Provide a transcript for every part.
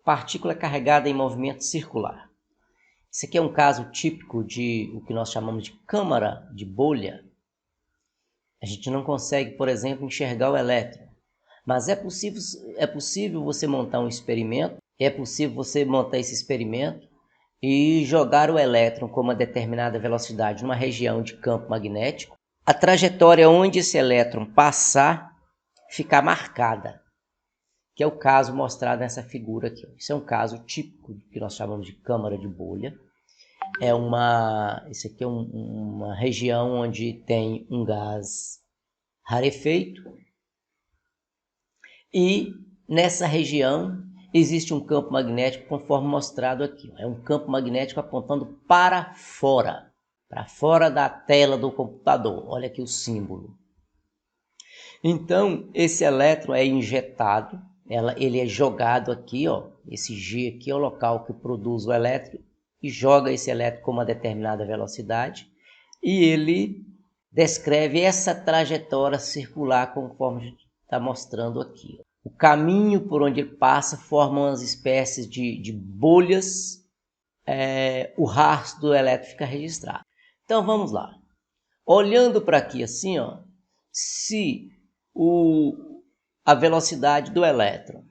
partícula carregada em movimento circular. Esse aqui é um caso típico de o que nós chamamos de câmara de bolha. A gente não consegue, por exemplo, enxergar o elétron, mas é possível você montar um experimento, esse experimento e jogar o elétron com uma determinada velocidade numa região de campo magnético. A trajetória onde esse elétron passar ficar marcada, que é o caso mostrado nessa figura aqui. Isso é um caso típico do que nós chamamos de câmara de bolha. Isso aqui é uma região onde tem um gás rarefeito e nessa região existe um campo magnético conforme mostrado aqui. É um campo magnético apontando para fora da tela do computador. Olha aqui o símbolo. Então, esse elétron é injetado, ele é jogado aqui, ó, esse G aqui é o local que produz o elétron, e joga esse elétron com uma determinada velocidade, e ele descreve essa trajetória circular conforme está mostrando aqui. O caminho por onde ele passa forma umas espécies de bolhas, o rastro do elétron fica registrado. Então vamos lá. Olhando para aqui assim, ó, se a velocidade do elétron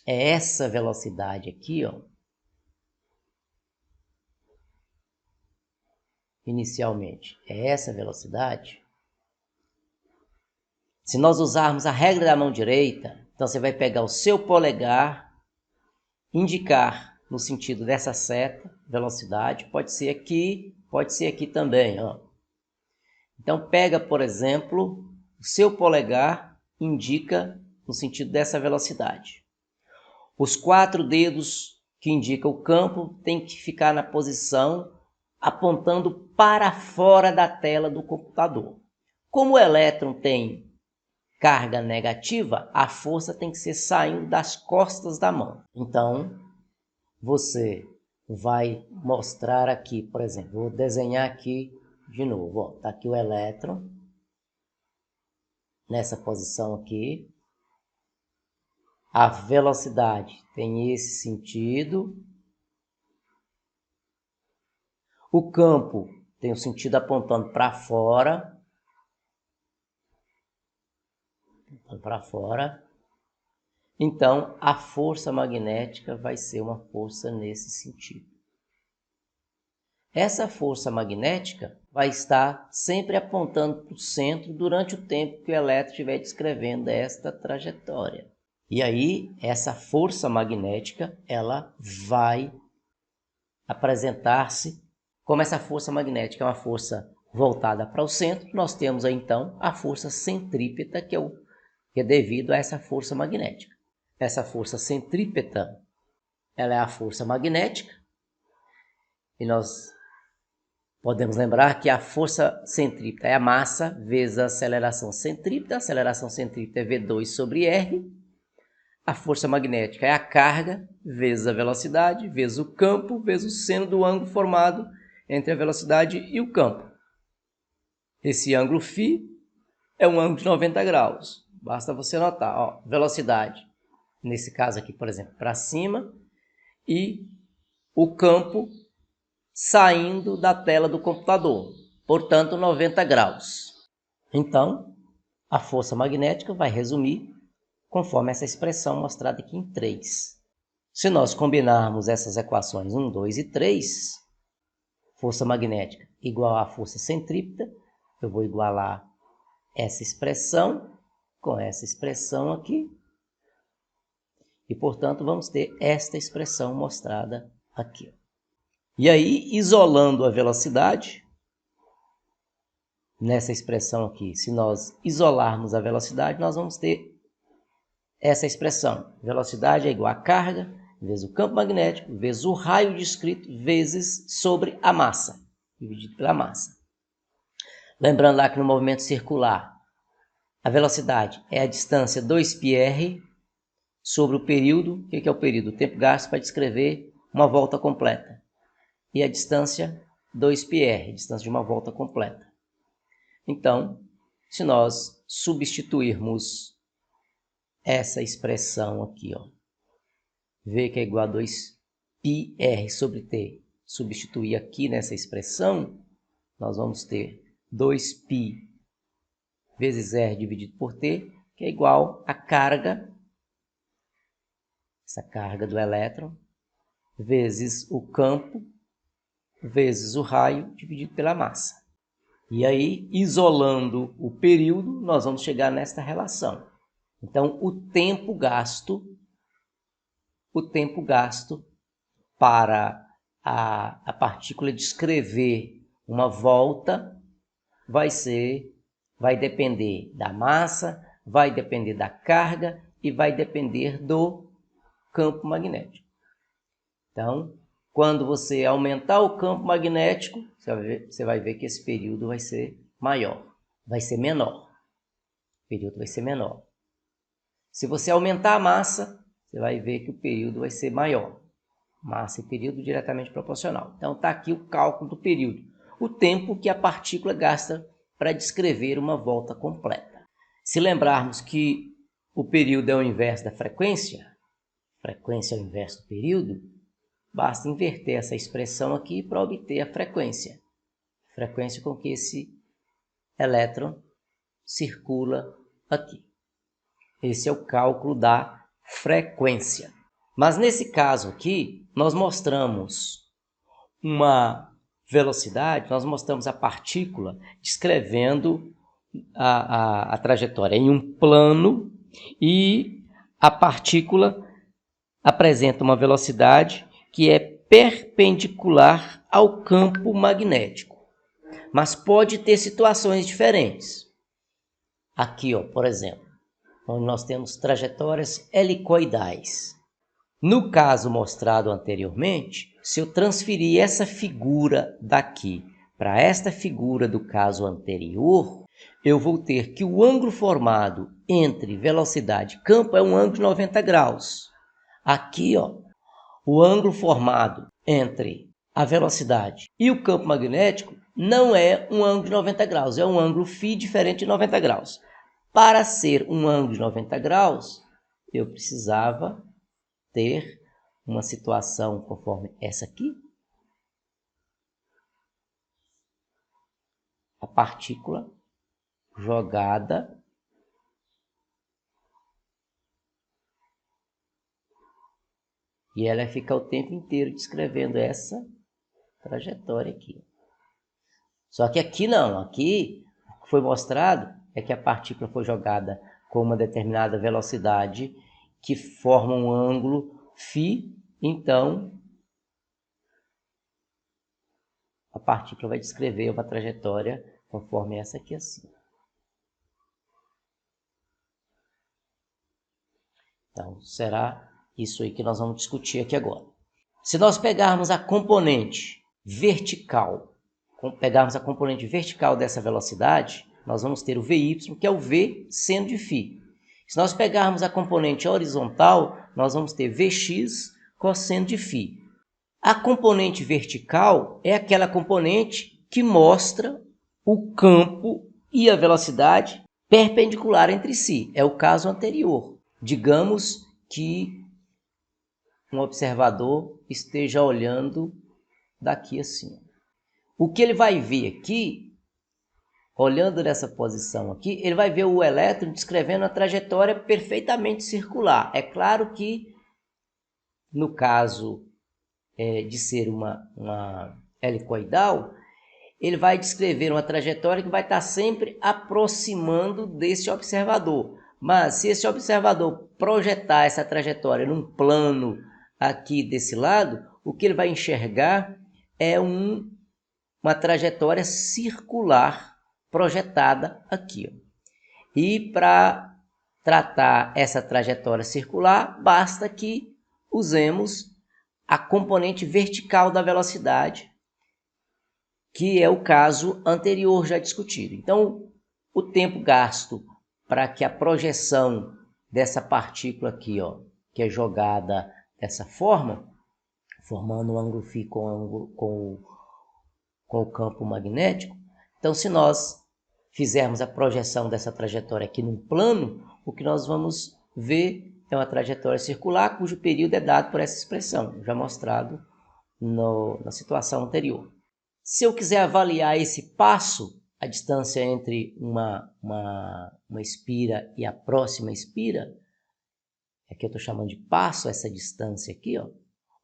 é essa velocidade aqui, ó, inicialmente é essa velocidade. Se nós usarmos a regra da mão direita, então você vai pegar o seu polegar, indicar no sentido dessa seta, velocidade, pode ser aqui também, ó. Então pega, por exemplo, o seu polegar, indica no sentido dessa velocidade. Os 4 dedos que indicam o campo têm que ficar na posição apontando para fora da tela do computador. Como o elétron tem carga negativa, a força tem que ser saindo das costas da mão. Então, você vai mostrar aqui, por exemplo, vou desenhar aqui de novo. Está aqui o elétron, nessa posição aqui. A velocidade tem esse sentido. O campo tem o sentido apontando para fora. Então, a força magnética vai ser uma força nesse sentido. Essa força magnética vai estar sempre apontando para o centro durante o tempo que o elétron estiver descrevendo esta trajetória. E aí, essa força magnética, ela vai apresentar-se como essa força magnética é uma força voltada para o centro. Nós temos aí, então, a força centrípeta, que é devido a essa força magnética. Essa força centrípeta, ela é a força magnética, e nós podemos lembrar que a força centrípeta é a massa vezes a aceleração centrípeta. A aceleração centrípeta é V2 sobre R. A força magnética é a carga vezes a velocidade, vezes o campo, vezes o seno do ângulo formado entre a velocidade e o campo. Esse ângulo φ é um ângulo de 90 graus. Basta você notar, ó, velocidade, nesse caso aqui, por exemplo, para cima, e o campo saindo da tela do computador, portanto 90 graus. Então, a força magnética vai resumir conforme essa expressão mostrada aqui em 3. Se nós combinarmos essas equações 1, 2 e 3, força magnética igual à força centrípeta, eu vou igualar essa expressão com essa expressão aqui, e portanto vamos ter esta expressão mostrada aqui. E aí, isolando a velocidade, nessa expressão aqui, se nós isolarmos a velocidade, nós vamos ter essa expressão. Velocidade é igual a carga, vezes o campo magnético, vezes o raio descrito, vezes sobre a massa, dividido pela massa. Lembrando lá que no movimento circular, a velocidade é a distância 2πr sobre o período. O que é o período? O tempo gasto para descrever uma volta completa. E a distância 2πr, distância de uma volta completa. Então, se nós substituirmos essa expressão aqui, ó, V que é igual a 2πr sobre t, substituir aqui nessa expressão, nós vamos ter 2π vezes r dividido por t, que é igual a carga, essa carga do elétron, vezes o campo, vezes o raio, dividido pela massa. E aí, isolando o período, nós vamos chegar nesta relação. Então, o tempo gasto para a partícula descrever uma volta vai depender da massa, vai depender da carga e vai depender do campo magnético. Então, quando você aumentar o campo magnético, você vai ver que esse período vai ser maior, vai ser menor. O período vai ser menor. Se você aumentar a massa, você vai ver que o período vai ser maior. Massa e período diretamente proporcional. Então, está aqui o cálculo do período. O tempo que a partícula gasta para descrever uma volta completa. Se lembrarmos que o período é o inverso da frequência, frequência é o inverso do período, basta inverter essa expressão aqui para obter a frequência. Frequência com que esse elétron circula aqui. Esse é o cálculo da frequência. Mas nesse caso aqui, nós mostramos uma velocidade, nós mostramos a partícula descrevendo a trajetória em um plano e a partícula apresenta uma velocidade que é perpendicular ao campo magnético. Mas pode ter situações diferentes. Aqui, ó, por exemplo, onde nós temos trajetórias helicoidais. No caso mostrado anteriormente, se eu transferir essa figura daqui para esta figura do caso anterior, eu vou ter que o ângulo formado entre velocidade e campo é um ângulo de 90 graus. Aqui, ó, o ângulo formado entre a velocidade e o campo magnético não é um ângulo de 90 graus, é um ângulo φ diferente de 90 graus. Para ser um ângulo de 90 graus, eu precisava ter uma situação conforme essa aqui. A partícula jogada e ela fica o tempo inteiro descrevendo essa trajetória aqui. Só que aqui não, aqui o que foi mostrado é que a partícula foi jogada com uma determinada velocidade que forma um ângulo φ, então a partícula vai descrever uma trajetória conforme essa aqui assim. Então, será isso aí que nós vamos discutir aqui agora. Se nós pegarmos a componente vertical, dessa velocidade, nós vamos ter o Vy, que é o V seno de φ. Se nós pegarmos a componente horizontal, nós vamos ter Vx cosseno de φ. A componente vertical é aquela componente que mostra o campo e a velocidade perpendicular entre si. É o caso anterior. Digamos que um observador esteja olhando daqui assim. O que ele vai ver aqui, olhando nessa posição aqui, ele vai ver o elétron descrevendo a trajetória perfeitamente circular. É claro que, no caso de ser uma helicoidal, ele vai descrever uma trajetória que vai estar sempre aproximando desse observador. Mas se esse observador projetar essa trajetória num plano aqui desse lado, o que ele vai enxergar é uma trajetória circular projetada aqui. E para tratar essa trajetória circular, basta que usemos a componente vertical da velocidade, que é o caso anterior já discutido. Então, o tempo gasto para que a projeção dessa partícula aqui, ó, que é jogada dessa forma, formando um ângulo φ com o campo magnético. Então, se nós fizermos a projeção dessa trajetória aqui num plano, o que nós vamos V é uma trajetória circular cujo período é dado por essa expressão, já mostrado na situação anterior. Se eu quiser avaliar esse passo, a distância entre uma espira e a próxima espira, aqui eu estou chamando de passo essa distância aqui, ó.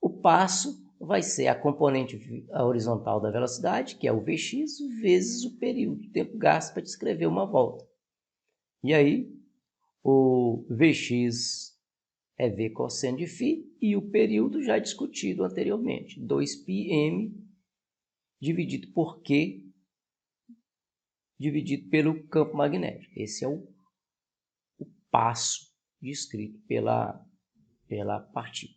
O passo vai ser a componente horizontal da velocidade, que é o Vx, vezes o período, o tempo gasto para descrever uma volta. E aí, o Vx é V cosseno de φ, e o período já discutido anteriormente, 2πm dividido por Q, dividido pelo campo magnético. Esse é o passo descrito pela partícula.